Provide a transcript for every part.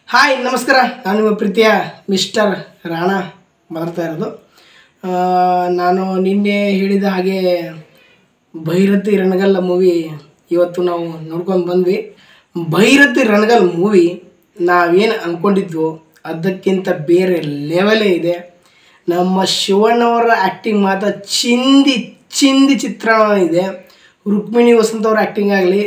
Hi ನಮಸ್ಕಾರ. ನಾನು ನಿಮ್ಮ ಪ್ರೀತಿಯ ಮಿಸ್ಟರ್ ರಾಣಾ ಮಾತಾಡ್ತಾ ಇರೋದು. ನಾನು ನಿನ್ನೆ ಹೇಳಿದ ಹಾಗೆ ಭೈರತಿ ರಣಗಲ್ ಮೂವಿ ಇವತ್ತು ನಾವು ನೋಡ್ಕೊಂಡು ಬಂದ್ವಿ. ಭೈರತಿ ರಣಗಲ್ ಮೂವಿ ನಾವೇನು ಅಂದ್ಕೊಂಡಿದ್ವೋ ಅದಕ್ಕಿಂತ ಬೇರೆ ಲೆವೆಲೇ ಇದೆ. ನಮ್ಮ ಶಿವಣ್ಣವರ ಆ್ಯಕ್ಟಿಂಗ್ ಮಾತ್ರ ಚಿಂದಿ ಚಿತ್ರಣ ಇದೆ. ರುಕ್ಮಿಣಿ ವಸಂತ್ ಅವರ ಆ್ಯಕ್ಟಿಂಗ್ ಆಗಲಿ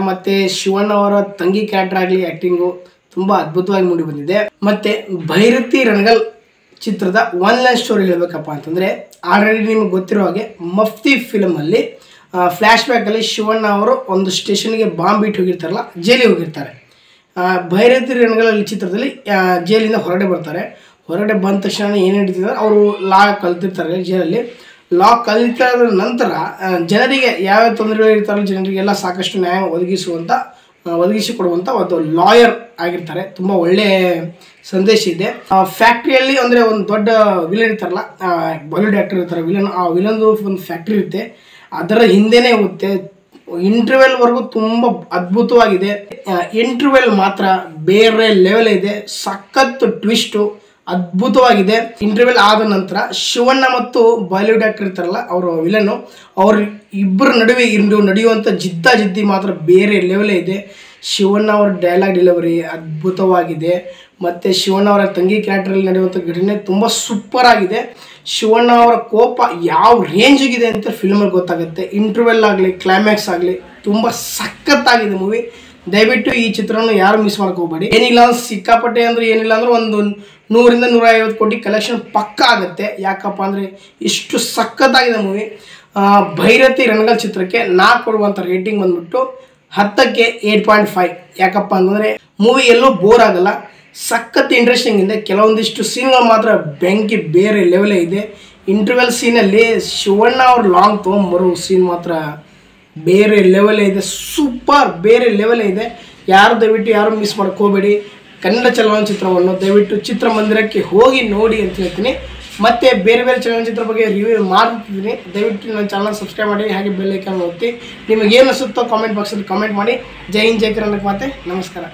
ಮತ್ತು ಶಿವಣ್ಣವರ ತಂಗಿ ಕ್ಯಾರೆಕ್ಟರ್ ಆಗಲಿ ಆ್ಯಕ್ಟಿಂಗು ತುಂಬ ಅದ್ಭುತವಾಗಿ ಮೂಡಿ ಬಂದಿದೆ. ಮತ್ತು ಭೈರತಿ ರಣಗಲ್ ಚಿತ್ರದ ಒನ್ ಲೈನ್ ಸ್ಟೋರಿ ಹೇಳಬೇಕಪ್ಪ ಅಂತಂದರೆ, ಆಲ್ರೆಡಿ ನಿಮಗೆ ಗೊತ್ತಿರೋ ಹಾಗೆ ಮಫ್ತಿ ಫಿಲಮಲ್ಲಿ ಫ್ಲ್ಯಾಶ್ ಬ್ಯಾಕಲ್ಲಿ ಶಿವಣ್ಣ ಅವರು ಒಂದು ಸ್ಟೇಷನ್ಗೆ ಬಾಂಬ್ ಇಟ್ಟು ಹೋಗಿರ್ತಾರಲ್ಲ, ಜೈಲಿಗೆ ಹೋಗಿರ್ತಾರೆ. ಭೈರತಿ ರಣಗಲ್ ಚಿತ್ರದಲ್ಲಿ ಜೈಲಿಂದ ಹೊರಗಡೆ ಬರ್ತಾರೆ. ಹೊರಗಡೆ ಬಂದ ತಕ್ಷಣ ಏನು ನಡೀತಿದ್ದಾರೆ, ಅವರು ಲಾ ಕಲ್ತಿರ್ತಾರೆ. ಜೈಲಲ್ಲಿ ಲಾ ಕಲಿತಾದ ನಂತರ ಜನರಿಗೆ ಯಾವ್ಯಾವ ತೊಂದರೆಗಳು ಇರ್ತಾರಲ್ಲ, ಜನರಿಗೆಲ್ಲ ಸಾಕಷ್ಟು ನ್ಯಾಯ ಒದಗಿಸಿಕೊಡುವಂಥ ಒಂದು ಲಾಯರ್ ಆಗಿರ್ತಾರೆ. ತುಂಬ ಒಳ್ಳೆಯ ಸಂದೇಶ ಇದೆ. ಫ್ಯಾಕ್ಟ್ರಿಯಲ್ಲಿ ಅಂದರೆ ಒಂದು ದೊಡ್ಡ ವಿಲನ್ ಇರ್ತಾರಲ್ಲ, ಬಾಲಿವುಡ್ ಆ್ಯಕ್ಟರ್ ಇರ್ತಾರೆ ವಿಲನ್, ಆ ವಿಲನ್ದು ಒಂದು ಫ್ಯಾಕ್ಟ್ರಿ ಇರುತ್ತೆ, ಅದರ ಹಿಂದೆನೇ ಹೋಗುತ್ತೆ. ಇಂಟರ್ವೆಲ್ವರೆಗೂ ತುಂಬ ಅದ್ಭುತವಾಗಿದೆ. ಇಂಟರ್ವೆಲ್ ಮಾತ್ರ ಬೇರೆ ಲೆವೆಲ್ ಇದೆ. ಸಖತ್ ಟ್ವಿಸ್ಟು ಅದ್ಭುತವಾಗಿದೆ. ಇಂಟರ್ವೆಲ್ ಆದ ನಂತರ ಶಿವಣ್ಣ ಮತ್ತು ಬಾಲಿವುಡ್ ಆ್ಯಕ್ಟರ್ ಇರ್ತಾರಲ್ಲ, ಅವರು ವಿಲನ್ನು, ಅವ್ರ ಇಬ್ಬರ ನಡುವೆ ನಡೆಯುವಂಥ ಜಿದ್ದಿ ಮಾತ್ರ ಬೇರೆ ಲೆವೆಲೇ ಇದೆ. ಶಿವಣ್ಣ ಅವರ ಡೈಲಾಗ್ ಡೆಲಿವರಿ ಅದ್ಭುತವಾಗಿದೆ. ಮತ್ತು ಶಿವಣ್ಣ ಅವರ ತಂಗಿ ಕ್ಯಾರೆಕ್ಟರಲ್ಲಿ ನಡೆಯುವಂಥ ಘಟನೆ ತುಂಬ ಸೂಪರ್ ಆಗಿದೆ. ಶಿವಣ್ಣ ಅವರ ಕೋಪ ಯಾವ ರೇಂಜಿಗಿದೆ ಅಂತ ಫಿಲ್ಮಲ್ಲಿ ಗೊತ್ತಾಗುತ್ತೆ. ಇಂಟರ್ವೆಲ್ ಆಗಲಿ ಕ್ಲೈಮ್ಯಾಕ್ಸ್ ಆಗಲಿ ತುಂಬ ಸಖತ್ತಾಗಿದೆ ಮೂವಿ. ದಯವಿಟ್ಟು ಈ ಚಿತ್ರವನ್ನು ಯಾರು ಮಿಸ್ ಮಾಡ್ಕೋಬೇಡಿ. ಏನಿಲ್ಲ ಸಿಕ್ಕಾಪಟ್ಟೆ ಅಂದರೆ ಏನಿಲ್ಲ ಅಂದ್ರೆ ಒಂದು 100 ರಿಂದ 150 ಕೋಟಿ ಕಲೆಕ್ಷನ್ ಪಕ್ಕ ಆಗುತ್ತೆ. ಯಾಕಪ್ಪ ಅಂದರೆ ಇಷ್ಟು ಸಖತ್ತಾಗಿದೆ ಮೂವಿ. ಭೈರತಿ ರಣಗಲ್ ಚಿತ್ರಕ್ಕೆ ನಾ ಕೊಡುವಂಥ ರೇಟಿಂಗ್ ಬಂದ್ಬಿಟ್ಟು 10ಕ್ಕೆ 8.5. ಯಾಕಪ್ಪ ಅಂತಂದರೆ ಮೂವಿ ಎಲ್ಲೂ ಬೋರ್ ಆಗಲ್ಲ, ಸಖತ್ ಇಂಟ್ರೆಸ್ಟಿಂಗ್ ಇದೆ. ಕೆಲವೊಂದಿಷ್ಟು ಸೀನ್ಗಳು ಮಾತ್ರ ಬೆಂಕಿ ಬೇರೆ ಲೆವೆಲೇ ಇದೆ. ಇಂಟರ್ವೆಲ್ ಸೀನಲ್ಲಿ ಶಿವಣ್ಣ ಅವ್ರ ಲಾಂಗ್ ತೊಗೊಂಬರೋ ಸೀನ್ ಮಾತ್ರ ಬೇರೆ ಲೆವೆಲೇ ಇದೆ. ಸೂಪರ್ ಬೇರೆ ಲೆವೆಲೇ ಇದೆ. ದಯವಿಟ್ಟು ಯಾರು ಮಿಸ್ ಮಾಡ್ಕೋಬೇಡಿ. ಕನ್ನಡ ಚಲನಚಿತ್ರವನ್ನು ದಯವಿಟ್ಟು ಚಿತ್ರಮಂದಿರಕ್ಕೆ ಹೋಗಿ ನೋಡಿ ಅಂತ ಹೇಳ್ತೀನಿ. ಮತ್ತು ಬೇರೆ ಚಲನಚಿತ್ರ ಬಗ್ಗೆ ರಿವ್ಯೂ ಮಾಡ್ತಿದ್ದೀನಿ. ದಯವಿಟ್ಟು ನನ್ನ ಚಾನಲ್ ಸಬ್ಸ್ಕ್ರೈಬ್ ಮಾಡಿ, ಹಾಗೆ ಬೆಲ್ ಐಕಾನ್ ಒತ್ತಿ. ನಿಮಗೇನು ಅನಿಸುತ್ತೋ ಕಾಮೆಂಟ್ ಬಾಕ್ಸಲ್ಲಿ ಕಾಮೆಂಟ್ ಮಾಡಿ. ಜೈ ಹಿಂದ್, ಜೈ ಕರ್ನಾಟಕ ಮಾತೆ. ನಮಸ್ಕಾರ.